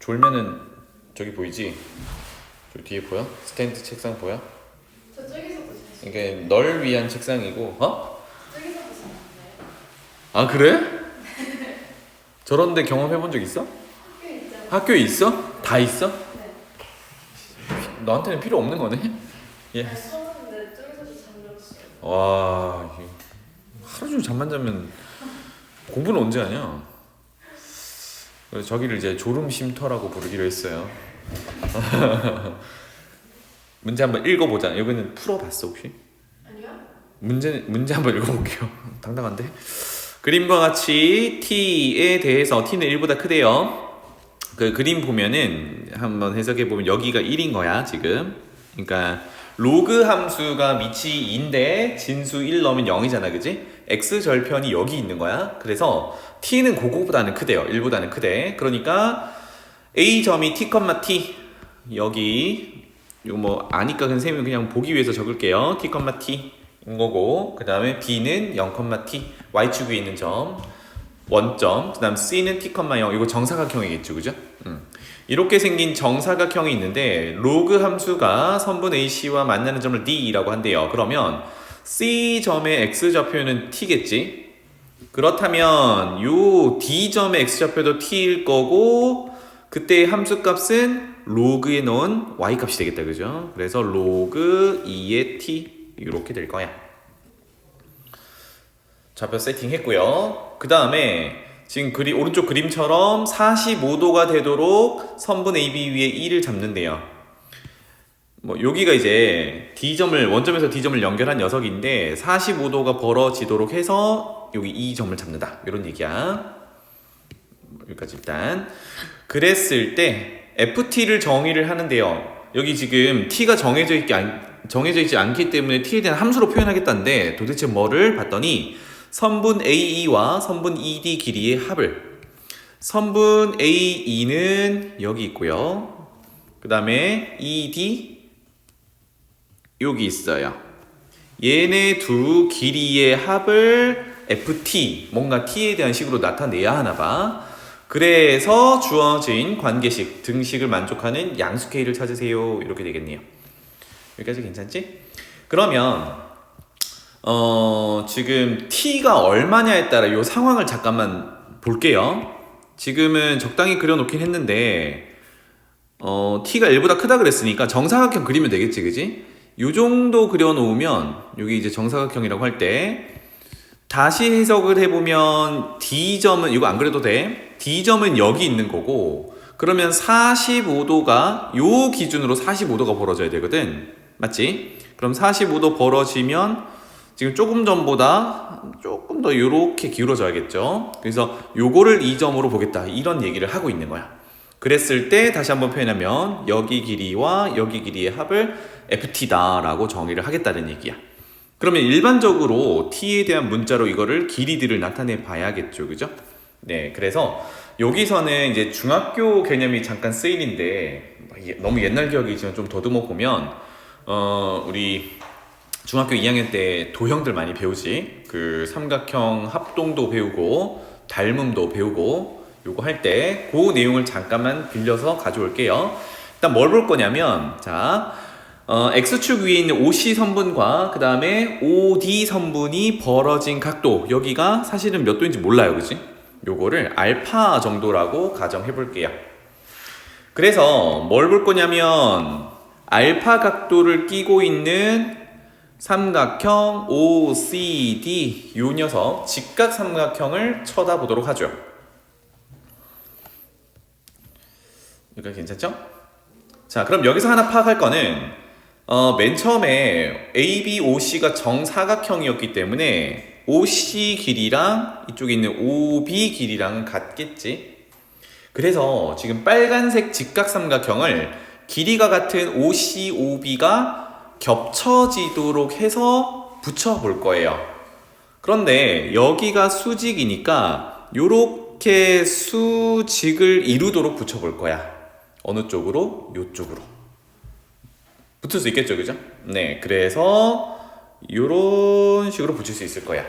졸면은 저기 보이지? 저 뒤에 보여? 스탠드 책상 보여? 저쪽에서도 잘 이게 널 위한 책상이고, 어? 저쪽에서도 잘 나와요. 아 그래? 저런데 경험해본 적 있어? 학교에 있잖아요. 학교에 있어? 다 있어? 네. 너한테는 필요 없는 거네? 예. 잘 써봤는데 저쪽에서도 잠들었어요. 와, 이게 하루 종일 잠만 자면 공부는 언제 하냐? 그래서 저기를 이제 졸음 쉼터라고 부르기로 했어요. 문제 한번 읽어보자. 여기는 풀어봤어 혹시? 아니요? 문제 한번 읽어볼게요. 당당한데? 그림과 같이 t에 대해서 t는 1보다 크대요. 그 그림 보면은 한번 해석해 보면 여기가 1인 거야 지금. 그러니까 로그 함수가 밑이 2인데 진수 1 넣으면 0이잖아, 그지? x 절편이 여기 있는 거야. 그래서 t는 그거보다는 크대요. 1보다는 크대. 그러니까 a 점이 t, t 여기 이거 뭐 아니까 그냥 쌤이 그냥 보기 위해서 적을게요. t, t 인 거고, 그 다음에 b는 0, t y축 위에 있는 점 원점, 그 다음 c는 t, 0 이거 정사각형이겠죠, 그죠? 이렇게 생긴 정사각형이 있는데 로그 함수가 선분 AC와 만나는 점을 D라고 한대요. 그러면 C점의 X좌표는 T겠지? 그렇다면 요 D점의 X좌표도 T일 거고 그때 함수값은 로그에 넣은 Y값이 되겠다. 그죠? 그래서 로그 2의 T 이렇게 될 거야. 좌표 세팅했고요. 그 다음에 지금 오른쪽 그림처럼 45도가 되도록 선분 AB 위에 1을 잡는데요. 뭐 여기가 이제 D점을 원점에서 D점을 연결한 녀석인데 45도가 벌어지도록 해서 여기 이 점을 잡는다. 이런 얘기야. 여기까지 일단. 그랬을 때 FT를 정의를 하는데요. 여기 지금 T가 정해져 있지 않기 때문에 T에 대한 함수로 표현하겠다는데 도대체 뭐를 봤더니 선분 AE와 선분 ED 길이의 합을, 선분 AE는 여기 있고요. 그 다음에 ED 여기 있어요. 얘네 두 길이의 합을 FT, 뭔가 T에 대한 식으로 나타내야 하나 봐. 그래서 주어진 관계식, 등식을 만족하는 양수K를 찾으세요. 이렇게 되겠네요. 여기까지 괜찮지? 그러면 지금 t가 얼마냐에 따라 이 상황을 잠깐만 볼게요. 지금은 적당히 그려놓긴 했는데 t가 1보다 크다 그랬으니까 정사각형 그리면 되겠지, 그지? 요 정도 그려놓으면 여기 이제 정사각형이라고 할 때 다시 해석을 해보면 D점은 이거 안 그래도 돼. D점은 여기 있는 거고 그러면 45도가 요 기준으로 45도가 벌어져야 되거든. 맞지? 그럼 45도 벌어지면 지금 조금 전보다 조금 더 이렇게 기울어져야겠죠. 그래서 요거를 이 점으로 보겠다 이런 얘기를 하고 있는 거야. 그랬을 때 다시 한번 표현하면 여기 길이와 여기 길이의 합을 FT다 라고 정의를 하겠다는 얘기야. 그러면 일반적으로 T에 대한 문자로 이거를 길이들을 나타내 봐야겠죠, 그죠? 네, 그래서 여기서는 이제 중학교 개념이 잠깐 쓰이는데 너무 옛날 기억이지만 좀 더듬어 보면 우리 중학교 2학년 때 도형들 많이 배우지. 그 삼각형 합동도 배우고 닮음도 배우고 요거 할 때 그 내용을 잠깐만 빌려서 가져올게요. 일단 뭘 볼 거냐면 자 X축 위에 있는 OC 선분과 그 다음에 OD 선분이 벌어진 각도 여기가 사실은 몇 도인지 몰라요, 그지? 요거를 알파 정도라고 가정해 볼게요. 그래서 뭘 볼 거냐면 알파 각도를 끼고 있는 삼각형 OCD 요 녀석 직각 삼각형을 쳐다보도록 하죠. 이거 괜찮죠? 자, 그럼 여기서 하나 파악할 거는 맨 처음에 ABOC가 정사각형이었기 때문에 OC 길이랑 이쪽에 있는 OB 길이랑은 같겠지. 그래서 지금 빨간색 직각삼각형을 길이가 같은 OC, OB가 겹쳐지도록 해서 붙여볼 거예요. 그런데 여기가 수직이니까 요렇게 수직을 이루도록 붙여볼 거야. 어느 쪽으로? 요쪽으로. 붙을 수 있겠죠, 그죠? 네, 그래서 요런 식으로 붙일 수 있을 거야.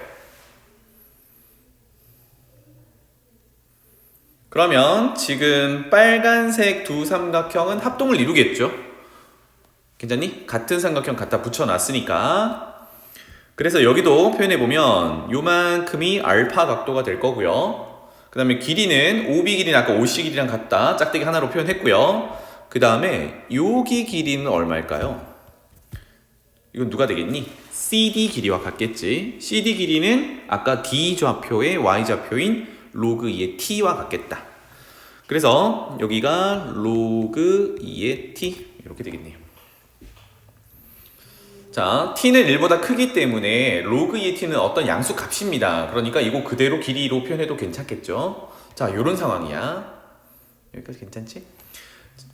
그러면 지금 빨간색 두 삼각형은 합동을 이루겠죠? 괜찮니? 같은 삼각형 갖다 붙여놨으니까. 그래서 여기도 표현해보면 요만큼이 알파 각도가 될 거고요. 그 다음에 길이는 OB 길이는 아까 OC 길이랑 같다. 짝대기 하나로 표현했고요. 그 다음에 여기 길이는 얼마일까요? 이건 누가 되겠니? CD 길이와 같겠지. CD 길이는 아까 D 좌표의 Y좌표인 로그 2의 T와 같겠다. 그래서 여기가 로그 2의 T 이렇게 되겠네요. 자, t는 1보다 크기 때문에 로그 2의 t는 어떤 양수 값입니다. 그러니까 이거 그대로 길이로 표현해도 괜찮겠죠? 자, 요런 상황이야. 여기까지 괜찮지?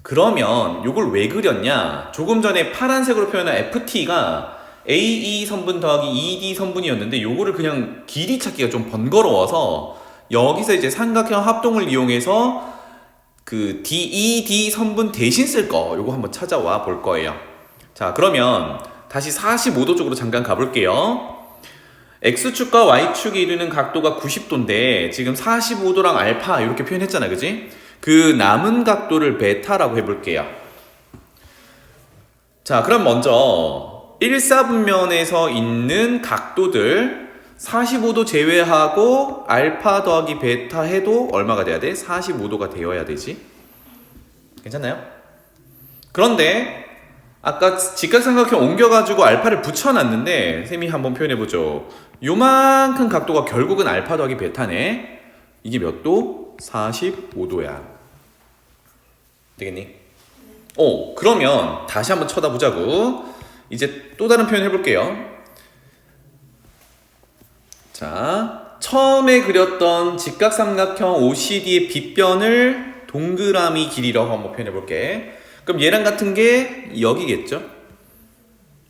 그러면 요걸 왜 그렸냐? 조금 전에 파란색으로 표현한 ft가 AE 선분 더하기 ED 선분이었는데 요거를 그냥 길이 찾기가 좀 번거로워서 여기서 이제 삼각형 합동을 이용해서 그 DED 선분 대신 쓸 거 요거 한번 찾아와 볼 거예요. 자, 그러면 다시 45도 쪽으로 잠깐 가볼게요. X축과 Y축이 이루는 각도가 90도인데 지금 45도랑 알파 이렇게 표현했잖아, 그지? 그 남은 각도를 베타라고 해볼게요. 자, 그럼 먼저 1사분면에서 있는 각도들 45도 제외하고 알파 더하기 베타 해도 얼마가 돼야 돼? 45도가 되어야 되지. 괜찮나요? 그런데 아까 직각삼각형 옮겨가지고 알파를 붙여놨는데 쌤이 한번 표현해보죠. 요만큼 각도가 결국은 알파 더하기 베타네. 이게 몇 도? 45도야. 되겠니? 그러면 다시 한번 쳐다보자고. 이제 또 다른 표현 해볼게요. 자, 처음에 그렸던 직각삼각형 OCD의 빗변을 동그라미 길이라고 한번 표현해볼게. 그럼 얘랑 같은 게 여기겠죠?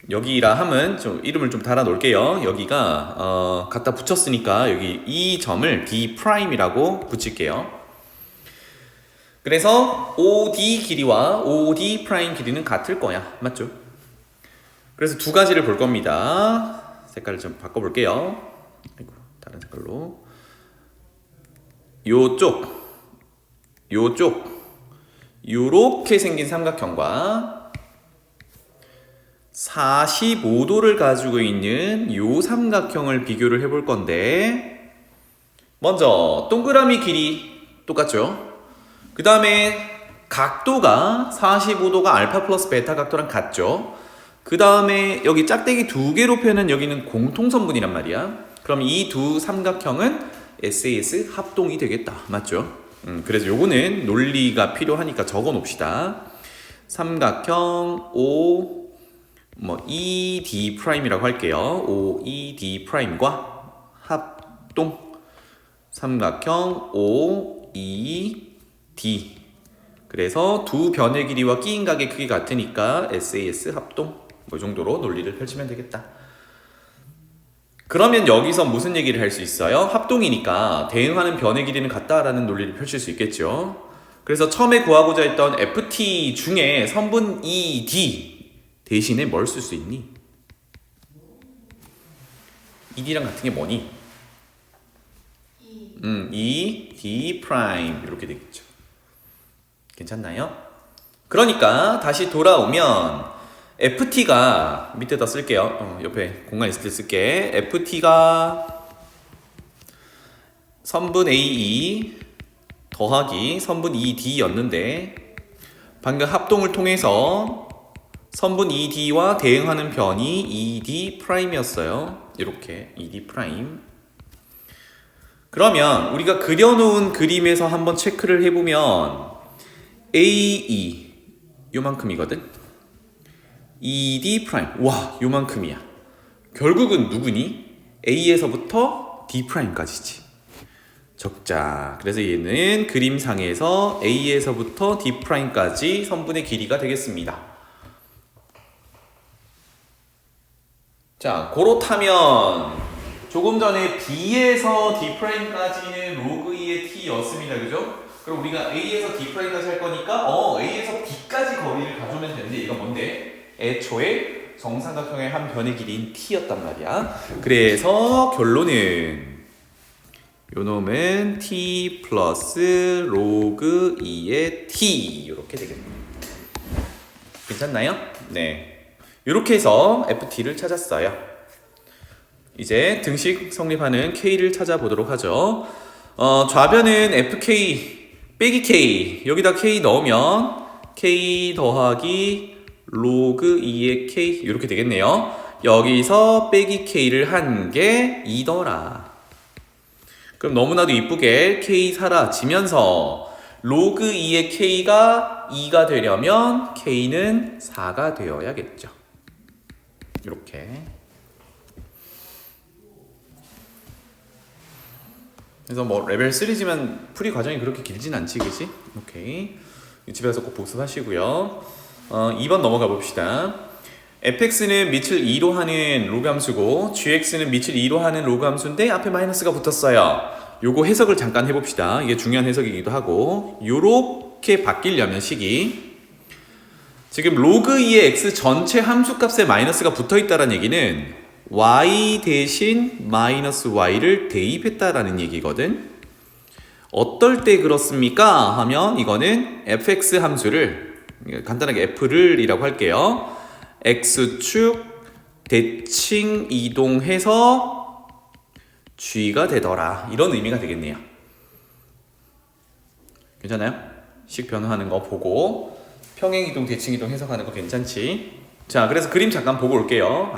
여기라 하면 좀 이름을 좀 달아 놓을게요. 여기가 갖다 붙였으니까 여기 이 점을 D'이라고 붙일게요. 그래서 OD 길이와 OD 프라임 길이는 같을 거야. 맞죠? 그래서 두 가지를 볼 겁니다. 색깔을 좀 바꿔볼게요. 아이고, 다른 색깔로. 요쪽 요렇게 생긴 삼각형과 45도를 가지고 있는 요 삼각형을 비교를 해볼 건데 먼저 동그라미 길이 똑같죠? 그 다음에 각도가 45도가 알파 플러스 베타 각도랑 같죠? 그 다음에 여기 짝대기 두 개로 표현한 여기는 공통선분이란 말이야. 그럼 이 두 삼각형은 SAS 합동이 되겠다. 맞죠? 그래서 요거는 논리가 필요하니까 적어 놓읍시다. 삼각형 O ED'이라고 할게요. OED'과 합동 삼각형 OED. 그래서 두 변의 길이와 끼인각의 크기 같으니까 SAS 합동. 이 정도로 논리를 펼치면 되겠다. 그러면 여기서 무슨 얘기를 할 수 있어요? 합동이니까 대응하는 변의 길이는 같다라는 논리를 펼칠 수 있겠죠. 그래서 처음에 구하고자 했던 FT 중에 선분 ED 대신에 뭘 쓸 수 있니? ED랑 같은 게 뭐니? ED 프라임 이렇게 되겠죠. 괜찮나요? 그러니까 다시 돌아오면 FT가 밑에다 쓸게요. 옆에 공간 있을 때 쓸게. FT가 선분 AE 더하기 선분 ED였는데 방금 합동을 통해서 선분 ED와 대응하는 변이 ED 프라임이었어요. 이렇게 ED 프라임. 그러면 우리가 그려놓은 그림에서 한번 체크를 해보면 AE 요만큼이거든. ED 프라임 와 요만큼이야. 결국은 누구니? A에서부터 D 프라임까지지. 적자. 그래서 얘는 그림상에서 A에서부터 D 프라임까지 선분의 길이가 되겠습니다. 자, 그렇다면 조금 전에 B에서 D 프라임까지는 로그 2의 T였습니다. 그죠? 그럼 우리가 A에서 D 프라임까지 할 거니까 A에서 B까지 거리를 가져오면 되는데 얘가 뭔데? 애초에 정삼각형의 한 변의 길이인 t였단 말이야. 그래서 결론은 요 놈은 t 플러스 로그 2의 t 이렇게 되겠네요. 괜찮나요? 네. 이렇게 해서 ft를 찾았어요. 이제 등식 성립하는 k를 찾아보도록 하죠. 좌변은 fk 빼기 k, 여기다 k 넣으면 k 더하기 로그 2의 k 이렇게 되겠네요. 여기서 빼기 k를 한 게 2더라. 그럼 너무나도 이쁘게 k 사라지면서 로그 2의 k가 2가 되려면 k는 4가 되어야겠죠. 이렇게. 그래서 뭐 레벨 3지만 풀이 과정이 그렇게 길진 않지, 그지? 오케이. 집에서 꼭 복습하시고요. 2번 넘어가 봅시다. fx는 밑을 2로 하는 로그 함수고 gx는 밑을 2로 하는 로그 함수인데 앞에 마이너스가 붙었어요. 요거 해석을 잠깐 해봅시다. 이게 중요한 해석이기도 하고, 요렇게 바뀌려면 식이 지금 로그 2의 x 전체 함수값에 마이너스가 붙어있다는 얘기는 y 대신 마이너스 y를 대입했다라는 얘기거든. 어떨 때 그렇습니까? 하면 이거는 fx 함수를 간단하게 f를 이라고 할게요. x축 대칭 이동해서 g가 되더라, 이런 의미가 되겠네요. 괜찮아요? 식 변화하는 거 보고 평행 이동 대칭 이동 해석하는 거 괜찮지? 자, 그래서 그림 잠깐 보고 올게요.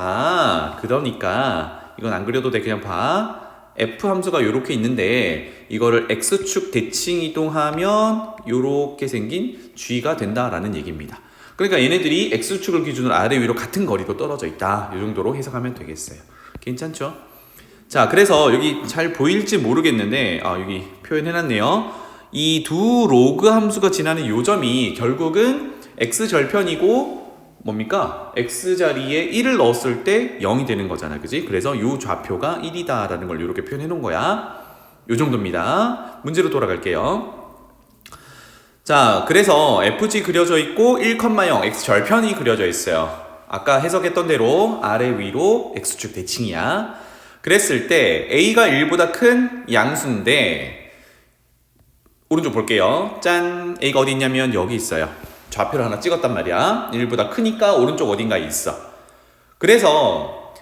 그러니까 이건 안 그려도 돼. 그냥 봐. f 함수가 요렇게 있는데 이거를 x축 대칭 이동하면 요렇게 생긴 g가 된다라는 얘기입니다. 그러니까 얘네들이 x축을 기준으로 아래 위로 같은 거리로 떨어져 있다, 이 정도로 해석하면 되겠어요. 괜찮죠? 자, 그래서 여기 잘 보일지 모르겠는데 여기 표현해놨네요. 이 두 로그 함수가 지나는 요 점이 결국은 x절편이고 뭡니까? x자리에 1을 넣었을 때 0이 되는 거잖아, 그지? 그래서 요 좌표가 1이다 라는 걸 이렇게 표현해 놓은 거야. 요 정도입니다. 문제로 돌아갈게요. 자, 그래서 fg 그려져 있고 1,0 x절편이 그려져 있어요. 아까 해석했던 대로 아래 위로 x축 대칭이야. 그랬을 때 a가 1보다 큰 양수인데 오른쪽 볼게요. 짠! a가 어디 있냐면 여기 있어요. 좌표를 하나 찍었단 말이야. 1보다 크니까 오른쪽 어딘가에 있어. 그래서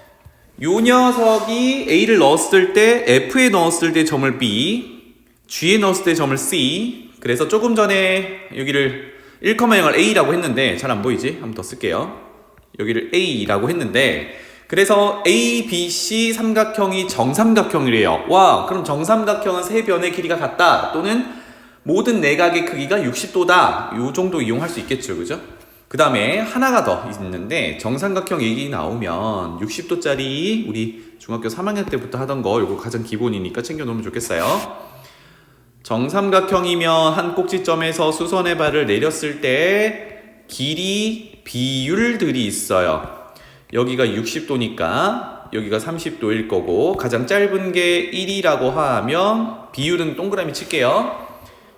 요 녀석이 a를 넣었을 때 f에 넣었을 때 점을 b, g에 넣었을 때 점을 c. 그래서 조금 전에 여기를 1,0을 a라고 했는데 잘 안 보이지? 한 번 더 쓸게요. 여기를 a라고 했는데 그래서 A, B, C 삼각형이 정삼각형이래요. 와, 그럼 정삼각형은 세 변의 길이가 같다, 또는 모든 내각의 크기가 60도다. 요 정도 이용할 수 있겠죠, 그죠? 그 다음에 하나가 더 있는데 정삼각형 얘기 나오면 60도짜리 우리 중학교 3학년 때부터 하던 거 요거 가장 기본이니까 챙겨놓으면 좋겠어요. 정삼각형이면 한 꼭지점에서 수선의 발을 내렸을 때 길이 비율들이 있어요. 여기가 60도니까 여기가 30도일 거고 가장 짧은 게 1이라고 하면 비율은 동그라미 칠게요.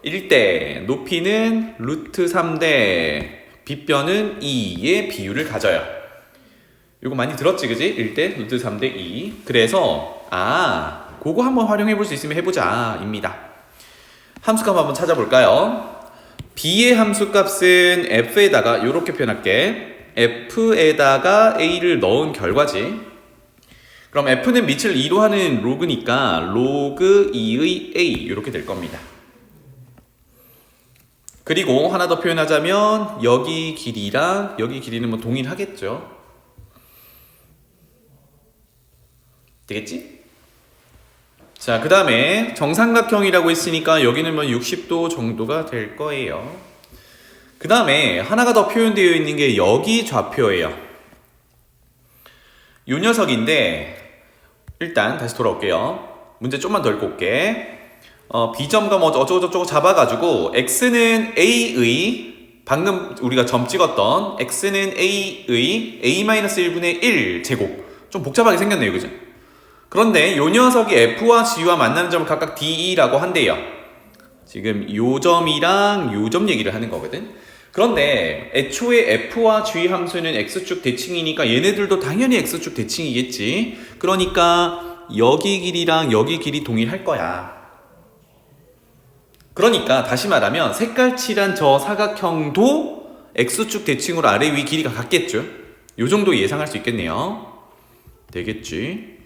1대, 높이는 루트 3대, 빗변은 2의 비율을 가져요. 이거 많이 들었지, 그지? 1대 루트 3대 2. 그래서 그거 한번 활용해 볼 수 있으면 해보자 입니다. 함수값 한번 찾아볼까요? b의 함수값은 f에다가 이렇게 표현할게. f에다가 a를 넣은 결과지. 그럼 f는 밑을 2로 하는 로그니까 로그 2의 a 이렇게 될 겁니다. 그리고 하나 더 표현하자면 여기 길이랑 여기 길이는 뭐 동일하겠죠. 되겠지? 자, 그 다음에 정삼각형이라고 했으니까 여기는 뭐 60도 정도가 될 거예요. 그 다음에 하나가 더 표현되어 있는 게 여기 좌표예요. 요 녀석인데 일단 다시 돌아올게요. 문제 좀만 더 읽고 올게. B점과 뭐 어쩌고저쩌고 잡아가지고 x는 a의 방금 우리가 점 찍었던 x는 a의 a-1분의 1 제곱. 좀 복잡하게 생겼네요, 그죠? 그런데 요 녀석이 f와 g와 만나는 점을 각각 DE라고 한대요. 지금 요 점이랑 요 점 얘기를 하는 거거든. 그런데 애초에 f와 g 함수는 x축 대칭이니까 얘네들도 당연히 x축 대칭이겠지. 그러니까 여기 길이랑 여기 길이 동일할 거야. 그러니까 다시 말하면 색깔 칠한 저 사각형도 X축 대칭으로 아래 위 길이가 같겠죠. 요 정도 예상할 수 있겠네요. 되겠지.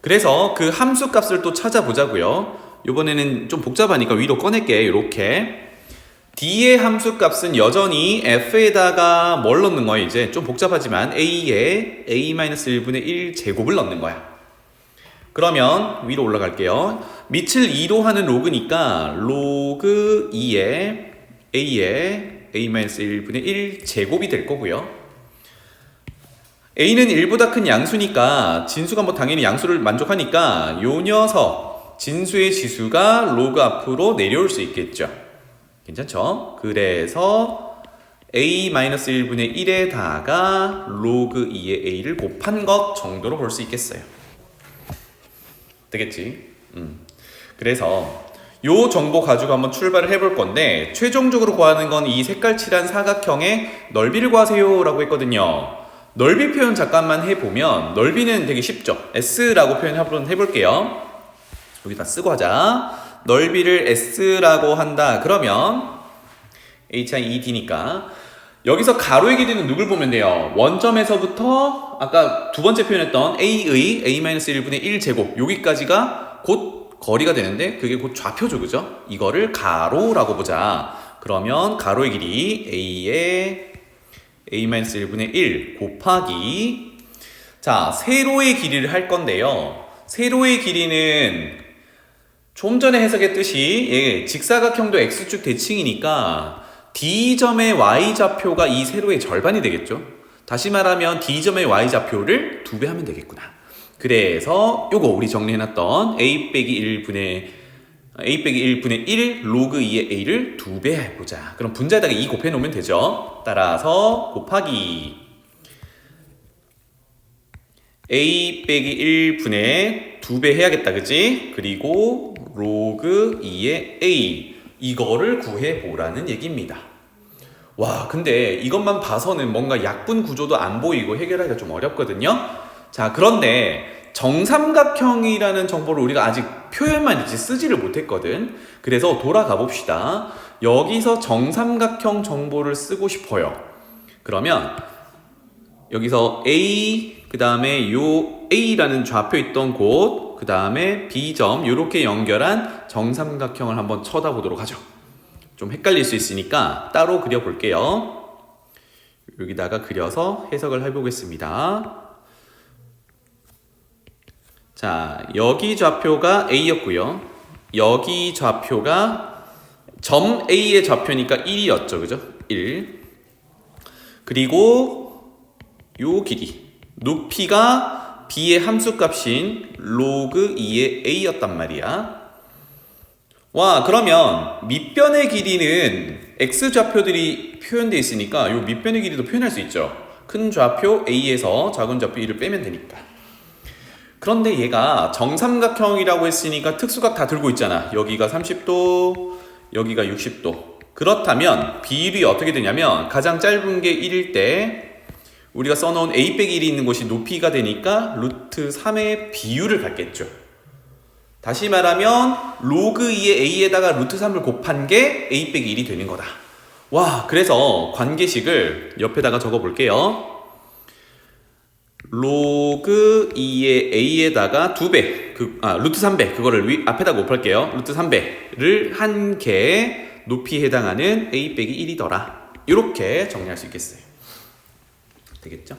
그래서 그 함수 값을 또 찾아보자고요. 이번에는 좀 복잡하니까 위로 꺼낼게. 이렇게 D의 함수 값은 여전히 F에다가 뭘 넣는 거야? 이제 좀 복잡하지만 A에 A-1분의 1 제곱을 넣는 거야. 그러면 위로 올라갈게요. 밑을 2로 하는 로그니까 로그 2에 A에 A-1분의 1 제곱이 될 거고요. A는 1보다 큰 양수니까 진수가 뭐 당연히 양수를 만족하니까 요 녀석 진수의 지수가 로그 앞으로 내려올 수 있겠죠. 괜찮죠? 그래서 A-1분의 1에다가 로그 2의 A를 곱한 것 정도로 볼 수 있겠어요. 되겠지? 그래서 요 정보 가지고 한번 출발을 해볼 건데 최종적으로 구하는 건 이 색깔 칠한 사각형의 넓이를 구하세요 라고 했거든요. 넓이 표현 잠깐만 해보면 넓이는 되게 쉽죠. S라고 표현 한번 해볼게요. 여기다 쓰고 하자. 넓이를 S라고 한다. 그러면 HIED니까 여기서 가로의 길이는 누굴 보면 돼요? 원점에서부터 아까 두 번째 표현했던 A의 A-1분의 1 제곱 여기까지가 곧 거리가 되는데 그게 곧 좌표죠. 그죠? 이거를 가로라고 보자. 그러면 가로의 길이 A의 A-1분의 1 곱하기 자 세로의 길이를 할 건데요. 세로의 길이는 좀 전에 해석했듯이 직사각형도 X축 대칭이니까 D점의 Y좌표가 이 세로의 절반이 되겠죠. 다시 말하면 D점의 Y좌표를 2배 하면 되겠구나. 그래서 요거 우리 정리해놨던 A-1분의 1 로그 2의 A를 2배 해보자. 그럼 분자에다가 2 곱해놓으면 되죠. 따라서 곱하기 A-1분의 2배 해야겠다. 그치? 그리고 로그 2의 A 이거를 구해보라는 얘기입니다. 와 근데 이것만 봐서는 뭔가 약분 구조도 안 보이고 해결하기가 좀 어렵거든요. 자 그런데 정삼각형이라는 정보를 우리가 아직 표현만 있지 쓰지를 못했거든. 그래서 돌아가 봅시다. 여기서 정삼각형 정보를 쓰고 싶어요. 그러면 여기서 A 그 다음에 요 A라는 좌표 있던 곳 그 다음에 B점 이렇게 연결한 정삼각형을 한번 쳐다보도록 하죠. 좀 헷갈릴 수 있으니까 따로 그려볼게요. 여기다가 그려서 해석을 해보겠습니다. 자, 여기 좌표가 A였고요. 여기 좌표가 점 A의 좌표니까 1이었죠. 그죠? 1. 그리고 요 길이. 높이가 B의 함수값인 로그 2의 A였단 말이야. 와, 그러면 밑변의 길이는 X좌표들이 표현되어 있으니까 요 밑변의 길이도 표현할 수 있죠. 큰 좌표 A에서 작은 좌표 1을 빼면 되니까. 그런데 얘가 정삼각형이라고 했으니까 특수각 다 들고 있잖아. 여기가 30도, 여기가 60도. 그렇다면 비율이 어떻게 되냐면 가장 짧은 게 1일 때 우리가 써놓은 A 빼기 1이 있는 곳이 높이가 되니까 루트 3의 비율을 갖겠죠. 다시 말하면 로그 2의 A에다가 루트 3을 곱한 게 A 빼기 1이 되는 거다. 와, 그래서 관계식을 옆에다가 적어 볼게요. 로그 2의 A에다가 2배, 루트 3배, 그거를 앞에다 곱할게요. 루트 3배를 한 개의 높이에 해당하는 A 빼기 1이더라. 이렇게 정리할 수 있겠어요. 되겠죠?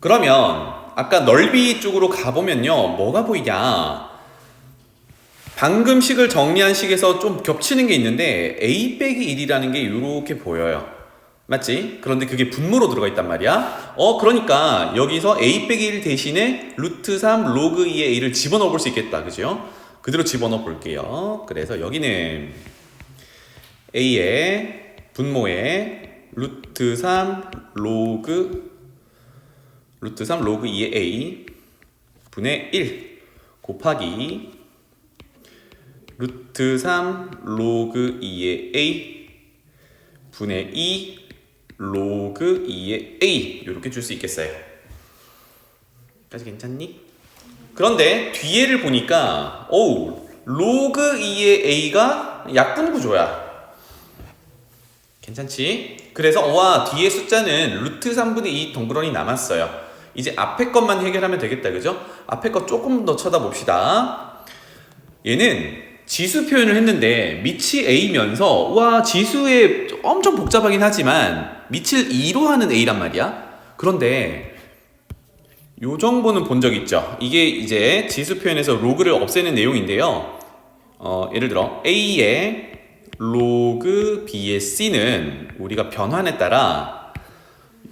그러면 아까 넓이 쪽으로 가보면요. 뭐가 보이냐? 방금 식을 정리한 식에서 좀 겹치는 게 있는데 A 빼기 1이라는 게 이렇게 보여요. 맞지? 그런데 그게 분모로 들어가 있단 말이야. 그러니까 여기서 A 빼기 1 대신에 루트 3 로그 2의 A를 집어넣어 볼 수 있겠다. 그죠? 그대로 집어넣어 볼게요. 그래서 여기는 A의 분모에 루트 3 로그 2의 A 분의 1 곱하기 루트 3 로그 2의 A 분의 2 로그 2의 A 이렇게 줄 수 있겠어요. 까지 괜찮니? 그런데 뒤에를 보니까 로그 2의 a가 약분 구조야. 괜찮지? 그래서 와 뒤에 숫자는 루트 3분의 2 덩그러니 남았어요. 이제 앞에 것만 해결하면 되겠다, 그죠? 앞에 것 조금 더 쳐다봅시다. 얘는 지수 표현을 했는데 밑이 a면서 와 지수에 엄청 복잡하긴 하지만 밑을 2로 하는 a란 말이야. 그런데 요 정보는 본 적 있죠? 이게 이제 지수 표현에서 로그를 없애는 내용인데요. 예를 들어 a의 로그 b의 c는 우리가 변환에 따라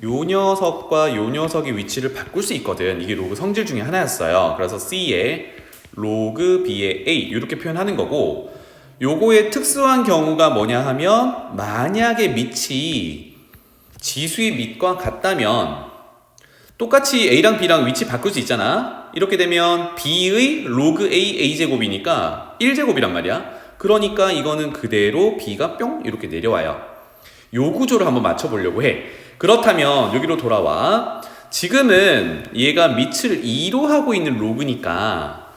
요 녀석과 요 녀석의 위치를 바꿀 수 있거든. 이게 로그 성질 중에 하나였어요. 그래서 c의 로그 b의 a 이렇게 표현하는 거고, 요거의 특수한 경우가 뭐냐 하면 만약에 밑이 지수의 밑과 같다면 똑같이 a랑 b랑 위치 바꿀 수 있잖아. 이렇게 되면 b의 로그 a a제곱이니까 1제곱이란 말이야. 그러니까 이거는 그대로 b가 뿅 이렇게 내려와요. 요 구조를 한번 맞춰보려고 해. 그렇다면 여기로 돌아와. 지금은 얘가 밑을 2로 하고 있는 로그니까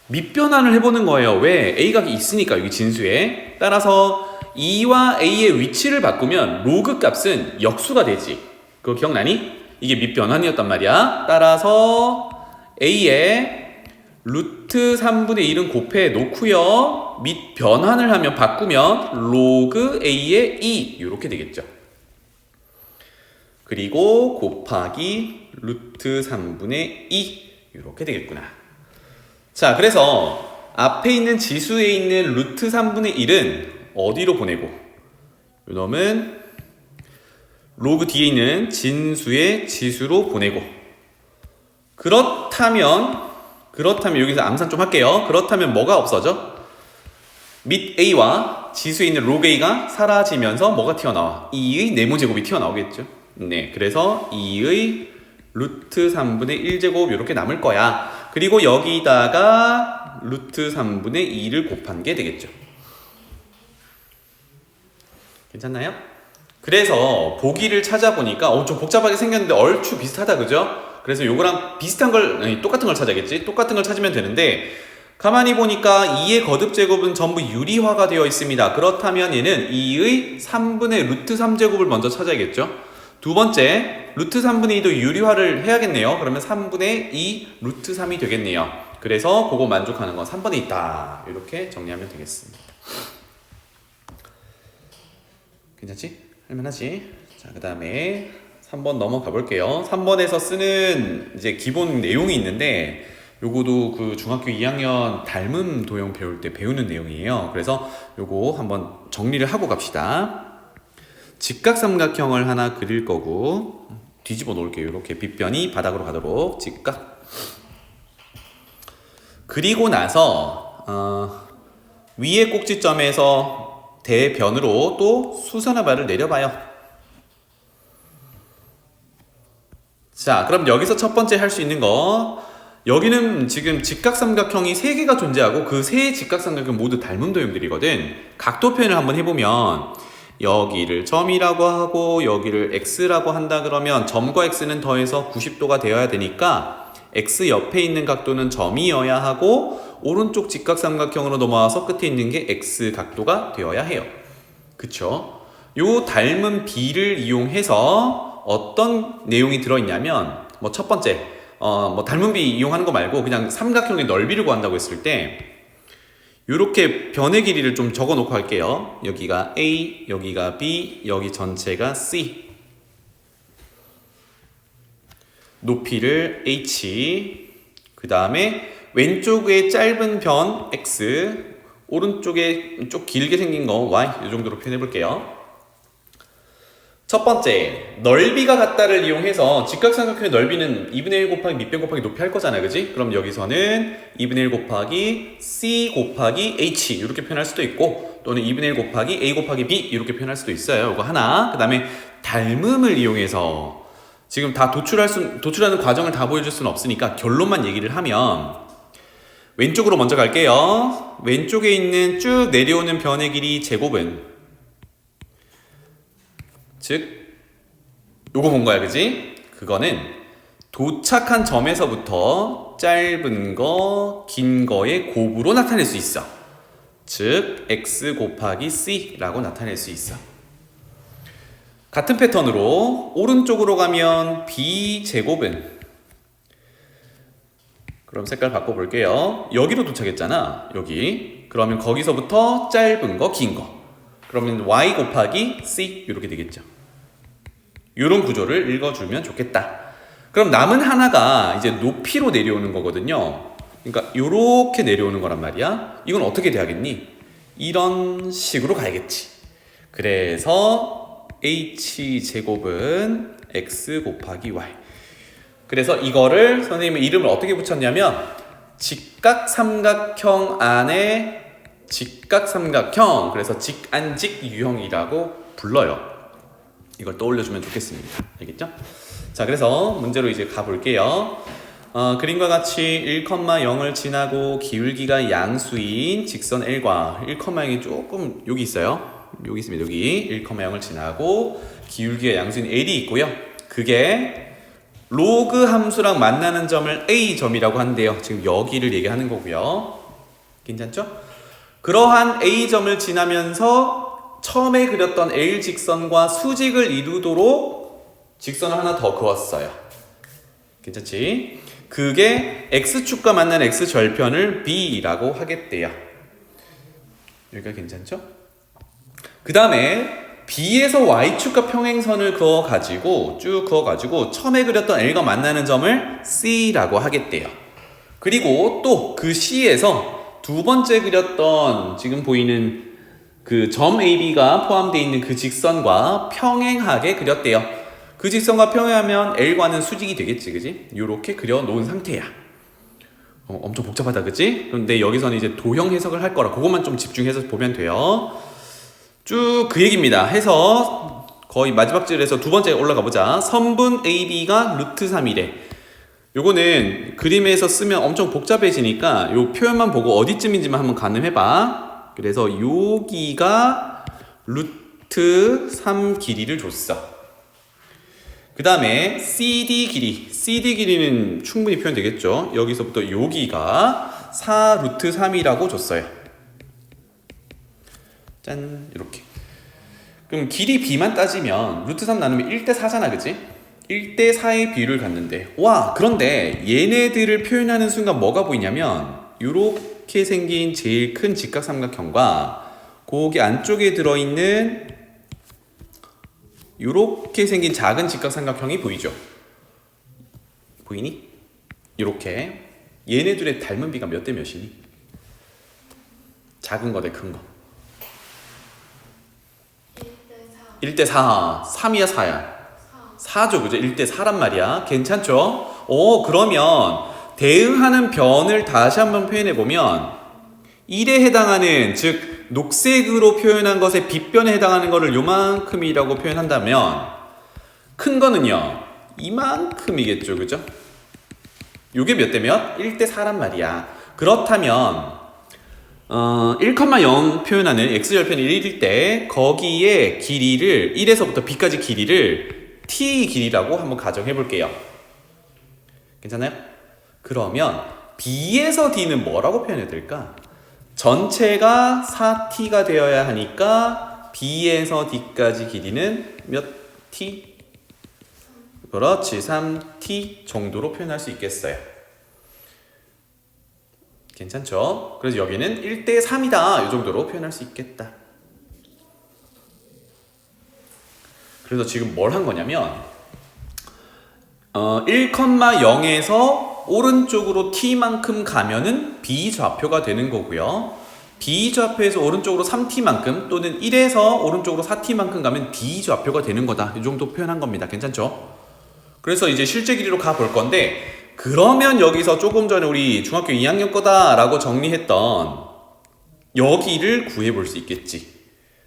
밑변환을 해보는 거예요. 왜? a가 있으니까 여기 진수에. 따라서 2와 a의 위치를 바꾸면 로그 값은 역수가 되지. 그거 기억나니? 이게 밑변환이었단 말이야. 따라서 a의 루트 3분의 1은 곱해 놓고요. 밑변환을 하면 바꾸면 로그 a의 2 이렇게 되겠죠. 그리고 곱하기 루트 3분의 2 이렇게 되겠구나. 자, 그래서 앞에 있는 지수에 있는 루트 3분의 1은 어디로 보내고 요놈은 로그 뒤에 있는 진수의 지수로 보내고 그렇다면 여기서 암산 좀 할게요. 그렇다면 뭐가 없어져? 밑 a와 지수에 있는 로그 a가 사라지면서 뭐가 튀어나와? 2의 네모제곱이 튀어나오겠죠. 네, 그래서 2의 루트 3분의 1제곱 이렇게 남을 거야. 그리고 여기다가 루트 3분의 2를 곱한 게 되겠죠. 괜찮나요? 그래서 보기를 찾아보니까 좀 복잡하게 생겼는데 얼추 비슷하다, 그죠? 그래서 요거랑 비슷한 걸, 아니, 똑같은 걸 찾아야겠지? 똑같은 걸 찾으면 되는데 가만히 보니까 2의 거듭제곱은 전부 유리화가 되어 있습니다. 그렇다면 얘는 2의 3분의 루트 3제곱을 먼저 찾아야겠죠? 두 번째, 루트 3분의 2도 유리화를 해야겠네요. 그러면 3분의 2 루트 3이 되겠네요. 그래서 그거 만족하는 건 3번에 있다. 이렇게 정리하면 되겠습니다. 괜찮지? 할만하지? 자, 그 다음에 3번 넘어가 볼게요. 3번에서 쓰는 이제 기본 내용이 있는데 요거도 그 중학교 2학년 닮음 도형 배울 때 배우는 내용이에요. 그래서 요거 한번 정리를 하고 갑시다. 직각삼각형을 하나 그릴 거고 뒤집어 놓을게요. 이렇게 빗변이 바닥으로 가도록 직각. 그리고 나서 위의 꼭지점에서 대변으로 또 수선화 발을 내려봐요. 자, 그럼 여기서 첫 번째 할 수 있는 거, 여기는 지금 직각삼각형이 3개가 존재하고 그 세 직각삼각형 모두 닮은 도형들이거든. 각도 표현을 한번 해보면 여기를 점이라고 하고 여기를 x라고 한다 그러면 점과 x는 더해서 90도가 되어야 되니까 x 옆에 있는 각도는 점이어야 하고 오른쪽 직각삼각형으로 넘어와서 끝에 있는 게 x 각도가 되어야 해요. 그쵸? 요 닮은 b를 이용해서 어떤 내용이 들어있냐면 뭐 첫 번째 뭐 닮은 비 이용하는 거 말고 그냥 삼각형의 넓이를 구한다고 했을 때 요렇게 변의 길이를 좀 적어 놓고 할게요. 여기가 A, 여기가 B, 여기 전체가 C. 높이를 H. 그 다음에 왼쪽에 짧은 변 X, 오른쪽에 좀 길게 생긴 거 Y. 이 정도로 표현해 볼게요. 첫 번째, 넓이가 같다를 이용해서 직각삼각형의 넓이는 2분의 1 곱하기 밑변 곱하기 높이 할 거잖아, 그지? 그럼 여기서는 2분의 1 곱하기 C 곱하기 H 이렇게 표현할 수도 있고 또는 2분의 1 곱하기 A 곱하기 B 이렇게 표현할 수도 있어요. 이거 하나. 그 다음에 닮음을 이용해서 지금 다 도출하는 과정을 다 보여줄 수는 없으니까 결론만 얘기를 하면 왼쪽으로 먼저 갈게요. 왼쪽에 있는 쭉 내려오는 변의 길이 제곱은 즉 요거 본 거야, 그지? 그거는 도착한 점에서부터 짧은 거, 긴 거의 곱으로 나타낼 수 있어. 즉 x 곱하기 c라고 나타낼 수 있어. 같은 패턴으로 오른쪽으로 가면 b제곱은, 그럼 색깔 바꿔볼게요. 여기로 도착했잖아. 여기. 그러면 거기서부터 짧은 거, 긴 거. 그러면 y 곱하기 c 이렇게 되겠죠. 이런 구조를 읽어주면 좋겠다. 그럼 남은 하나가 이제 높이로 내려오는 거거든요. 그러니까 이렇게 내려오는 거란 말이야. 이건 어떻게 돼야겠니? 이런 식으로 가야겠지. 그래서 h제곱은 x 곱하기 y. 그래서 이거를 선생님은 이름을 어떻게 붙였냐면 직각삼각형 안에 직각삼각형, 그래서 직안직 유형이라고 불러요. 이걸 떠올려주면 좋겠습니다. 알겠죠? 자, 그래서 문제로 이제 가볼게요. 그림과 같이 1,0을 지나고 기울기가 양수인 직선 L과 1,0이 조금 여기 있어요. 여기 있습니다. 여기 1,0을 지나고 기울기가 양수인 L이 있고요. 그게 로그 함수랑 만나는 점을 A점이라고 한대요. 지금 여기를 얘기하는 거고요. 괜찮죠? 그러한 A점을 지나면서 처음에 그렸던 L 직선과 수직을 이루도록 직선을 하나 더 그었어요. 괜찮지? 그게 X축과 만나는 X절편을 B라고 하겠대요. 여기가 괜찮죠? 그 다음에 B에서 Y축과 평행선을 그어가지고 쭉 그어가지고 처음에 그렸던 L과 만나는 점을 C라고 하겠대요. 그리고 또 그 C에서 두 번째 그렸던 지금 보이는 그 점 AB가 포함되어 있는 그 직선과 평행하게 그렸대요. 그 직선과 평행하면 L과는 수직이 되겠지, 그지? 이렇게 그려 놓은 상태야. 엄청 복잡하다, 그지? 그런데 여기서는 이제 도형 해석을 할 거라 그것만 좀 집중해서 보면 돼요. 쭉 그 얘기입니다. 해서 거의 마지막 줄에서 두 번째 올라가 보자. 선분 AB가 루트 3이래. 요거는 그림에서 쓰면 엄청 복잡해지니까 요 표현만 보고 어디쯤인지만 한번 가늠해봐. 그래서 여기가 루트 3 길이를 줬어. 그 다음에 CD 길이는 충분히 표현되겠죠. 여기서부터 여기가 4 루트 3이라고 줬어요. 짠, 이렇게. 그럼 길이 B만 따지면 루트 3 나누면 1대4잖아, 그치? 1대4의 비율을 갖는데, 와, 그런데 얘네들을 표현하는 순간 뭐가 보이냐면 이렇게 생긴 제일 큰 직각삼각형과 거기 안쪽에 들어있는 이렇게 생긴 작은 직각삼각형이 보이죠? 보이니? 이렇게. 얘네들의 닮은 비가 몇 대 몇이니? 작은 거 대 큰 거. 1대 4. 1대4. 3이야 4야? 4죠, 그죠? 1대4란 말이야. 괜찮죠? 그러면 대응하는 변을 다시 한번 표현해보면 1에 해당하는, 즉 녹색으로 표현한 것의 빗변에 해당하는 것을 요만큼이라고 표현한다면 큰 거는요 이만큼이겠죠, 그죠? 요게 몇 대 몇? 1대4란 말이야. 그렇다면 1,0 표현하는 x절편이 1일 때 거기에 길이를 1에서부터 b까지 길이를 t 길이라고 한번 가정해 볼게요. 괜찮아요? 그러면 b에서 d는 뭐라고 표현해야 될까? 전체가 4t가 되어야 하니까 b에서 d까지 길이는 몇 t? 그렇지, 3t 정도로 표현할 수 있겠어요. 괜찮죠? 그래서 여기는 1대3이다 이 정도로 표현할 수 있겠다. 그래서 지금 뭘 한 거냐면 1,0에서 오른쪽으로 t만큼 가면은 b좌표가 되는 거고요. b좌표에서 오른쪽으로 3t만큼 또는 1에서 오른쪽으로 4t만큼 가면 d좌표가 되는 거다. 이 정도 표현한 겁니다. 괜찮죠? 그래서 이제 실제 길이로 가볼 건데, 그러면 여기서 조금 전에 우리 중학교 2학년 거다 라고 정리했던 여기를 구해볼 수 있겠지.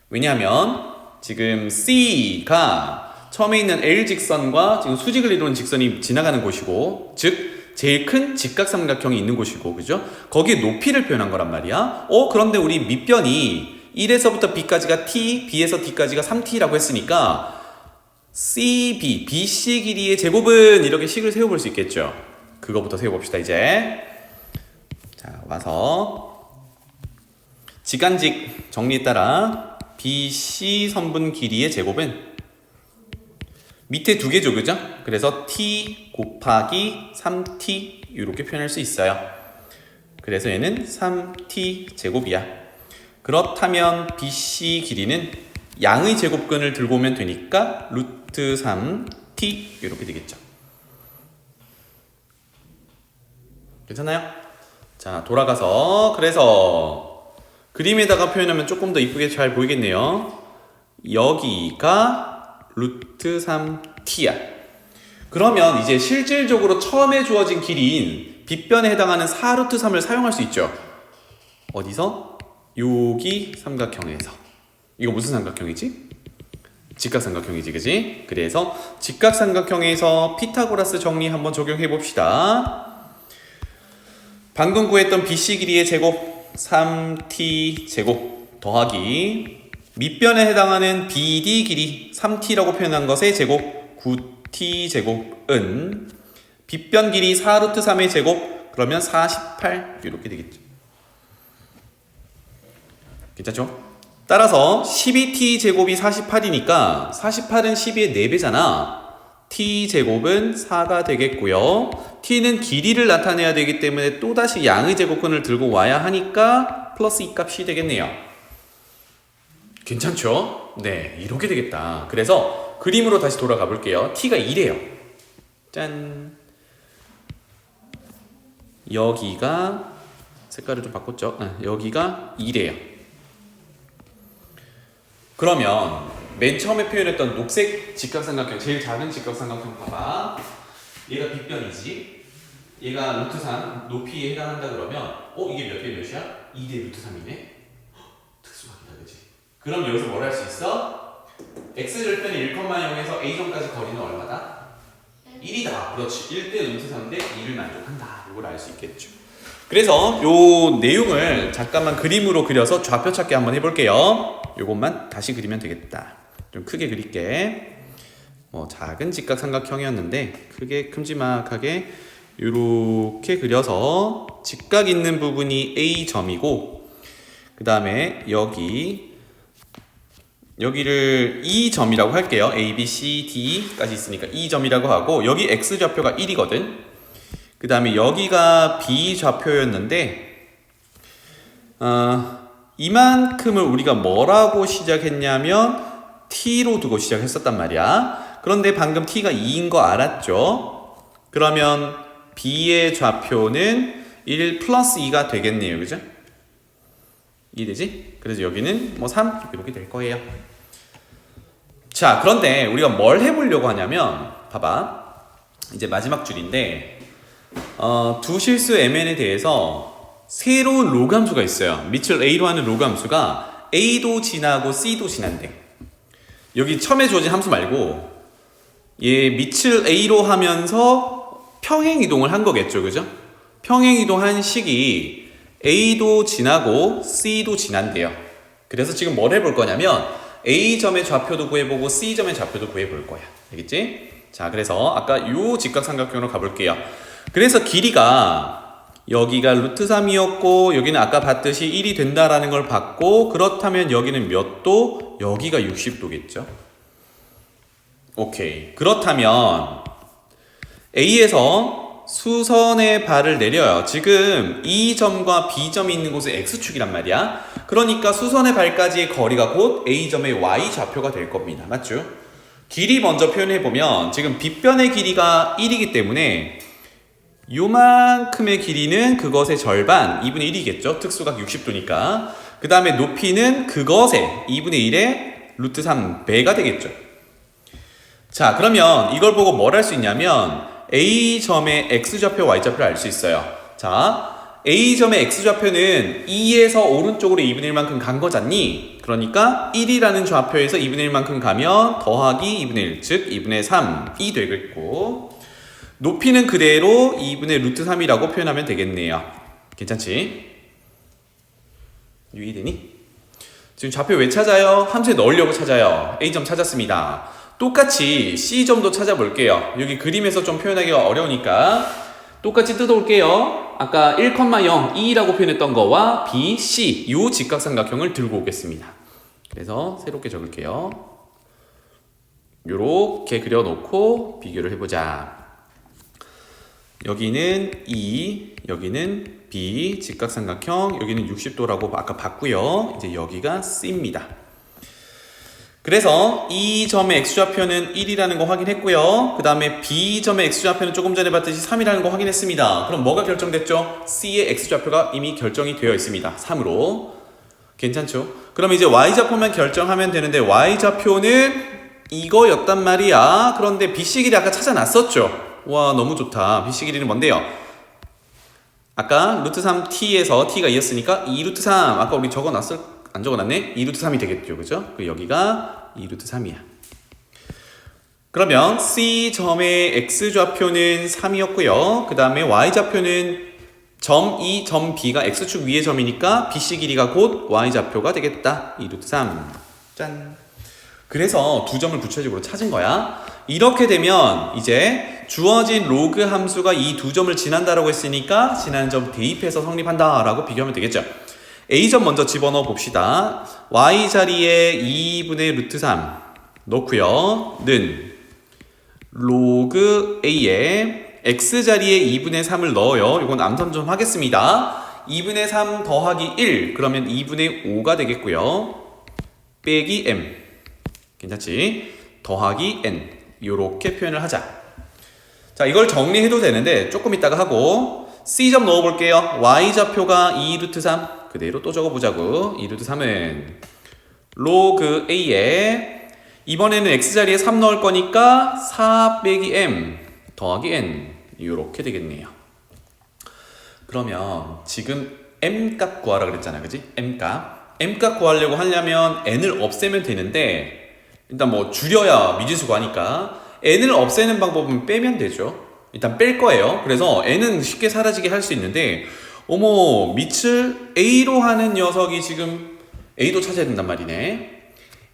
왜냐하면 지금 C가 처음에 있는 L 직선과 지금 수직을 이루는 직선이 지나가는 곳이고, 즉 제일 큰 직각삼각형이 있는 곳이고, 그죠? 거기에 높이를 표현한 거란 말이야. 그런데 우리 밑변이 1에서부터 B까지가 T, B에서 D까지가 3T라고 했으니까 CB, BC 길이의 제곱은 이렇게 식을 세워볼 수 있겠죠. 그거부터 세워봅시다 이제. 자, 와서 직간직 정리에 따라 BC 선분 길이의 제곱은 밑에 두 개죠, 그죠? 그래서 t 곱하기 3t 이렇게 표현할 수 있어요. 그래서 얘는 3t 제곱이야. 그렇다면 BC 길이는 양의 제곱근을 들고 오면 되니까 루트 3t 이렇게 되겠죠. 괜찮아요? 자, 돌아가서 그래서 그림에다가 표현하면 조금 더 이쁘게 잘 보이겠네요. 여기가 루트 3t야. 그러면 이제 실질적으로 처음에 주어진 길이인 빗변에 해당하는 4루트 3을 사용할 수 있죠. 어디서? 여기 삼각형에서. 이거 무슨 삼각형이지? 직각삼각형이지, 그지? 그래서 직각삼각형에서 피타고라스 정리 한번 적용해 봅시다. 방금 구했던 BC 길이의 제곱 3t 제곱 더하기 밑변에 해당하는 BD 길이 3t라고 표현한 것의 제곱 9t 제곱은 빗변 길이 4루트 3의 제곱 그러면 48 이렇게 되겠죠. 괜찮죠? 따라서 12t 제곱이 48이니까 48은 12의 4배잖아. t 제곱은 4가 되겠고요. t는 길이를 나타내야 되기 때문에 또다시 양의 제곱근을 들고 와야 하니까 플러스 2 값이 되겠네요. 괜찮죠? 네, 이렇게 되겠다. 그래서 그림으로 다시 돌아가 볼게요. t가 2래요. 짠. 여기가 색깔을 좀 바꿨죠? 여기가 2래요. 그러면 맨 처음에 표현했던 녹색 직각삼각형, 제일 작은 직각삼각형 봐봐. 얘가 빗변이지. 얘가 루트 3 높이에 해당한다 그러면 이게 몇 대 몇이야? 2대 루트 3이네. 특수하다, 그치? 그럼 여기서 뭘 할 수 있어? x절편이 1,0에서 a점까지 거리는 얼마다? 1이다. 그렇지. 1대 루트 3인데 2를 만족한다. 이걸 알 수 있겠죠. 그래서 요 내용을 잠깐만 그림으로 그려서 좌표 찾기 한번 해볼게요. 요것만 다시 그리면 되겠다. 좀 크게 그릴게. 작은 직각삼각형이었는데 크게 큼지막하게 요렇게 그려서 직각 있는 부분이 A점이고 그 다음에 여기를 E점이라고 할게요. A, B, C, D까지 있으니까 E점이라고 하고 여기 X좌표가 1이거든. 그 다음에 여기가 B좌표였는데 이만큼을 우리가 뭐라고 시작했냐면 T로 두고 시작했었단 말이야. 그런데 방금 T가 2인 거 알았죠? 그러면 B의 좌표는 1 플러스 2가 되겠네요. 그죠? 2 되지? 그래서 여기는 3 이렇게 될 거예요. 자, 그런데 우리가 뭘 해보려고 하냐면 봐봐. 이제 마지막 줄인데 두 실수 MN에 대해서 새로운 로감수가 있어요. 밑을 A로 하는 로감수가 A도 지나고 C도 지난대. 여기 처음에 주어진 함수 말고 얘 밑을 A로 하면서 평행이동을 한 거겠죠. 그죠? 평행이동한 식이 A도 지나고 C도 지난대요. 그래서 지금 뭘 해볼 거냐면 A점의 좌표도 구해보고 C점의 좌표도 구해볼 거야. 알겠지? 자, 그래서 아까 요 직각삼각형으로 가볼게요. 그래서 길이가 여기가 루트 3이었고 여기는 아까 봤듯이 1이 된다라는 걸 봤고 그렇다면 여기는 몇 도? 여기가 60도겠죠. 오케이. 그렇다면 A에서 수선의 발을 내려요. 지금 이 점과 B점이 있는 곳은 X축이란 말이야. 그러니까 수선의 발까지의 거리가 곧 A점의 Y좌표가 될 겁니다. 맞죠? 길이 먼저 표현해보면 지금 빗변의 길이가 1이기 때문에 요만큼의 길이는 그것의 절반 2분의 1이겠죠. 특수각 60도니까. 그 다음에 높이는 그것의 2분의 1의 루트 3배가 되겠죠. 자, 그러면 이걸 보고 뭘 할 수 있냐면 A점의 X좌표, Y좌표를 알 수 있어요. 자, A점의 X좌표는 2에서 오른쪽으로 2분의 1만큼 간 거잖니? 그러니까 1이라는 좌표에서 2분의 1만큼 가면 더하기 2분의 1, 즉 2분의 3이 되겠고 높이는 그대로 2분의 루트 3이라고 표현하면 되겠네요. 괜찮지? 유의되니? 지금 좌표 왜 찾아요? 함수에 넣으려고 찾아요. A점 찾았습니다. 똑같이 C점도 찾아볼게요. 여기 그림에서 좀 표현하기가 어려우니까 똑같이 뜯어올게요. 아까 1,0, 2라고 표현했던 거와 B, C 이 직각삼각형을 들고 오겠습니다. 그래서 새롭게 적을게요. 요렇게 그려놓고 비교를 해보자. 여기는 E, 여기는 B 직각삼각형, 여기는 60도라고 아까 봤고요. 이제 여기가 C입니다. 그래서 이 점의 x좌표는 1이라는 거 확인했고요. 그 다음에 B점의 x좌표는 조금 전에 봤듯이 3이라는 거 확인했습니다. 그럼 뭐가 결정됐죠? C의 x좌표가 이미 결정이 되어 있습니다. 3으로. 괜찮죠? 그럼 이제 y좌표만 결정하면 되는데 y좌표는 이거였단 말이야. 그런데 BC 길이 아까 찾아놨었죠? 와, 너무 좋다. BC 길이는 뭔데요? 아까 루트 3t에서 t가 2였으니까 2루트 3. 아까 우리 안 적어놨네? 2루트 3이 되겠죠. 그죠? 여기가 2루트 3이야. 그러면 C점의 x좌표는 3이었고요. 그 다음에 y좌표는 점 E, 점 B가 x축 위의 점이니까 BC 길이가 곧 y좌표가 되겠다. 2루트 3. 짠. 그래서 두 점을 구체적으로 찾은 거야. 이렇게 되면 이제 주어진 로그 함수가 이 두 점을 지난다라고 했으니까 지나는 점 대입해서 성립한다라고 비교하면 되겠죠. A점 먼저 집어넣어 봅시다. Y 자리에 2분의 루트 3 넣고요. 는 로그 A에 X 자리에 2분의 3을 넣어요. 이건 암산 좀 하겠습니다. 2분의 3 더하기 1 그러면 2분의 5가 되겠고요. 빼기 M 괜찮지? 더하기 N 요렇게 표현을 하자. 자, 이걸 정리해도 되는데 조금 이따가 하고 C점 넣어볼게요. Y좌표가 2루트 3 그대로 또 적어보자고. 2루트 3은 로그 A에 이번에는 X자리에 3 넣을 거니까 4 빼기 M 더하기 N 이렇게 되겠네요. 그러면 지금 M값 구하라 그랬잖아. 그지? M값 구하려고 하려면 N을 없애면 되는데 일단 뭐 줄여야 미지수 구하니까 N을 없애는 방법은 빼면 되죠. 일단 뺄 거예요. 그래서 N은 쉽게 사라지게 할 수 있는데 어머 밑을 A로 하는 녀석이 지금 A도 찾아야 된단 말이네.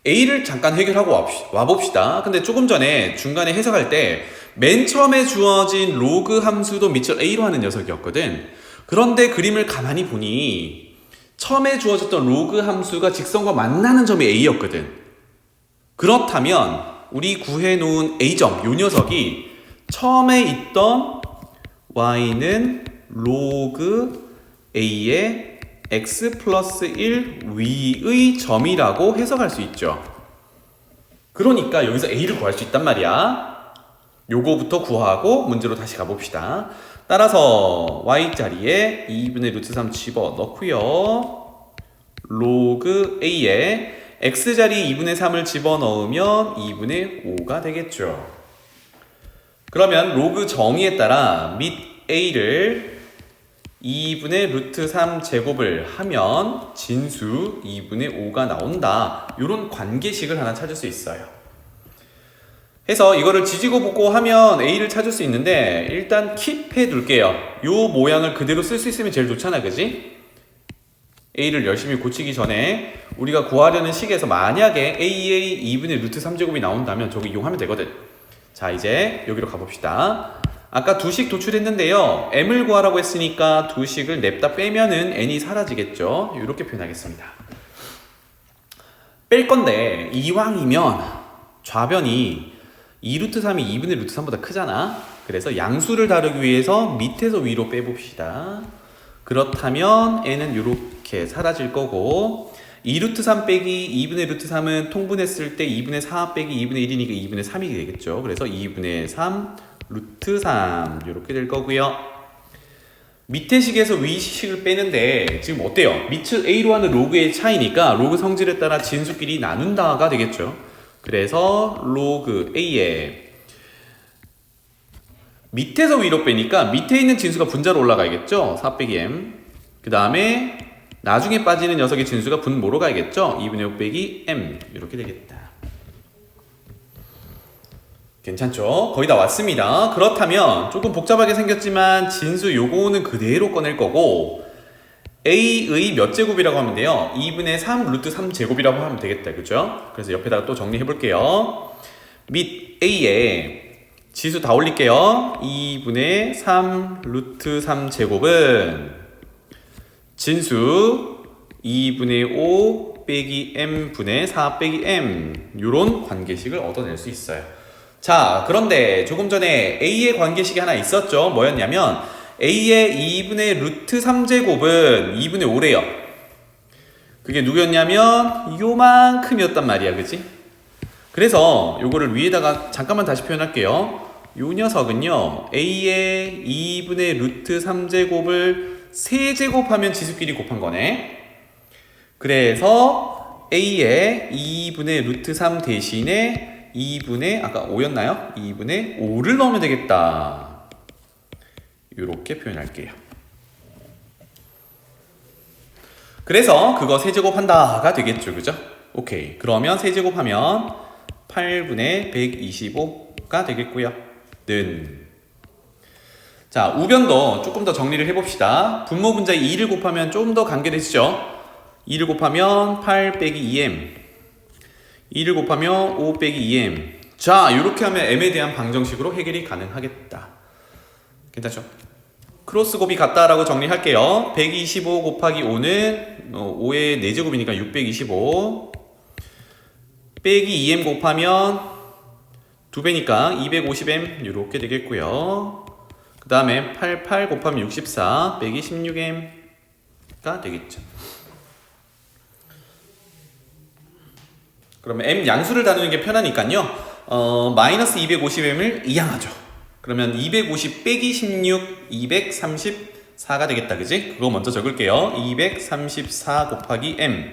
A를 잠깐 해결하고 와봅시다. 근데 조금 전에 중간에 해석할 때 맨 처음에 주어진 로그 함수도 밑을 A로 하는 녀석이었거든. 그런데 그림을 가만히 보니 처음에 주어졌던 로그 함수가 직선과 만나는 점이 A였거든. 그렇다면 우리 구해놓은 A점 요 녀석이 처음에 있던 Y는 로그 A의 x 플러스 1 위의 점이라고 해석할 수 있죠. 그러니까 여기서 A를 구할 수 있단 말이야. 요거부터 구하고 문제로 다시 가봅시다. 따라서 Y자리에 2분의 루트 3 집어넣고요. 로그 A에 X자리에 2분의 3을 집어넣으면 2분의 5가 되겠죠. 그러면 로그 정의에 따라 밑 A를 2분의 루트 3 제곱을 하면 진수 2분의 5가 나온다. 이런 관계식을 하나 찾을 수 있어요. 해서 이거를 지지고 볶고 하면 A를 찾을 수 있는데 일단 킵해 둘게요. 이 모양을 그대로 쓸 수 있으면 제일 좋잖아. 그지? A를 열심히 고치기 전에 우리가 구하려는 식에서 만약에 A의 2분의 루트 3제곱이 나온다면 저거 이용하면 되거든. 자, 이제 여기로 가봅시다. 아까 두 식 도출했는데요. M을 구하라고 했으니까 두 식을 냅다 빼면은 N이 사라지겠죠. 이렇게 표현하겠습니다. 뺄 건데 이왕이면 좌변이 2루트 3이 2분의 루트 3보다 크잖아. 그래서 양수를 다루기 위해서 밑에서 위로 빼봅시다. 그렇다면 N은 이렇게 사라질 거고 2루트 3 빼기 2분의 루트 3은 통분했을 때 2분의 4 빼기 2분의 1이니까 2분의 3이 되겠죠. 그래서 2분의 3 루트 3 이렇게 될 거고요. 밑에 식에서 위 식을 빼는데 지금 어때요? 밑을 A로 하는 로그의 차이니까 로그 성질에 따라 진수끼리 나눈다가 되겠죠. 그래서 로그 A에 밑에서 위로 빼니까 밑에 있는 진수가 분자로 올라가야겠죠. 4 빼기 M. 그 다음에 나중에 빠지는 녀석의 진수가 분모로 가야겠죠. 2분의 5 빼기 M 이렇게 되겠다. 괜찮죠? 거의 다 왔습니다. 그렇다면 조금 복잡하게 생겼지만 진수 요거는 그대로 꺼낼 거고 A의 몇 제곱이라고 하면 돼요? 2분의 3 루트 3 제곱이라고 하면 되겠다. 그죠? 그래서 옆에다가 또 정리해 볼게요. 및 A에 지수 다 올릴게요. 2분의 3 루트 3 제곱은 진수 2분의 5 빼기 m분의 4 빼기 m 요런 관계식을 얻어낼 수 있어요. 자, 그런데 조금 전에 A의 관계식이 하나 있었죠. 뭐였냐면 A의 2분의 루트 3제곱은 2분의 5래요. 그게 누구였냐면 요만큼이었단 말이야. 그치? 그래서 요거를 위에다가 잠깐만 다시 표현할게요. 요 녀석은요 A의 2분의 루트 3제곱을 세제곱하면 지수끼리 곱한 거네. 그래서 A의 2분의 루트 3 대신에 2분의 아까 5였나요? 2분의 5를 넣으면 되겠다. 이렇게 표현할게요. 그래서 그거 세제곱한다가 되겠죠. 그죠? 오케이. 그러면 세제곱하면 8분의 125가 되겠고요. 자, 우변도 조금 더 정리를 해봅시다. 분모 분자에 2를 곱하면 좀 더 간결해지죠. 2를 곱하면 8 빼기 2m 2를 곱하면 5 빼기 2m. 자, 이렇게 하면 m에 대한 방정식으로 해결이 가능하겠다. 괜찮죠? 크로스 곱이 같다라고 정리할게요. 125 곱하기 5는 5의 4제곱이니까 625 빼기 2m 곱하면 2배니까 250m 이렇게 되겠고요. 그 다음에 88 곱하면 64 빼기 16m가 되겠죠. 그러면 m 양수를 다루는 게 편하니까요. 마이너스 250m을 이항하죠. 그러면 250 빼기 16 234가 되겠다. 그지? 그거 먼저 적을게요. 234 곱하기 m은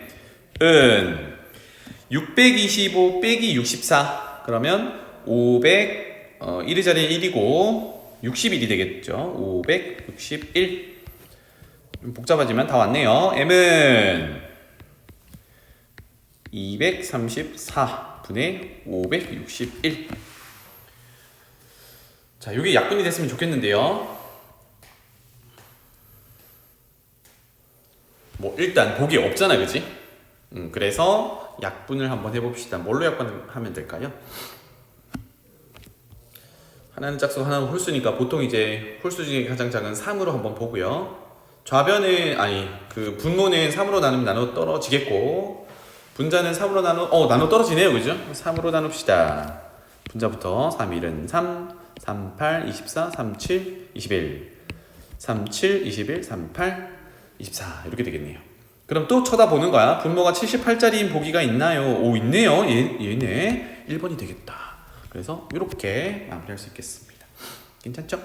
625 빼기 64 그러면 500 1의 자리는 1이고 61이 되겠죠. 561 복잡하지만 다 왔네요. m은 234분의 561. 자, 이게 약분이 됐으면 좋겠는데요. 뭐 일단 복이 없잖아, 그치? 그래서 약분을 한번 해봅시다. 뭘로 약분하면 될까요? 하나는 짝수, 하나는 홀수니까 보통 이제 홀수 중에 가장 작은 3으로 한번 보고요. 좌변은 그 분모는 3으로 나누면 나눠 떨어지겠고 분자는 3으로 나눠 떨어지네요. 그죠? 3으로 나눕시다. 분자부터 3, 1은 3, 3, 8, 24, 3, 7, 21 3, 7, 21, 3, 8, 24 이렇게 되겠네요. 그럼 또 쳐다보는 거야. 분모가 78짜리인 보기가 있나요? 오, 있네요. 얘네 1번이 되겠다. 그래서 이렇게 마무리할 수 있겠습니다. 괜찮죠?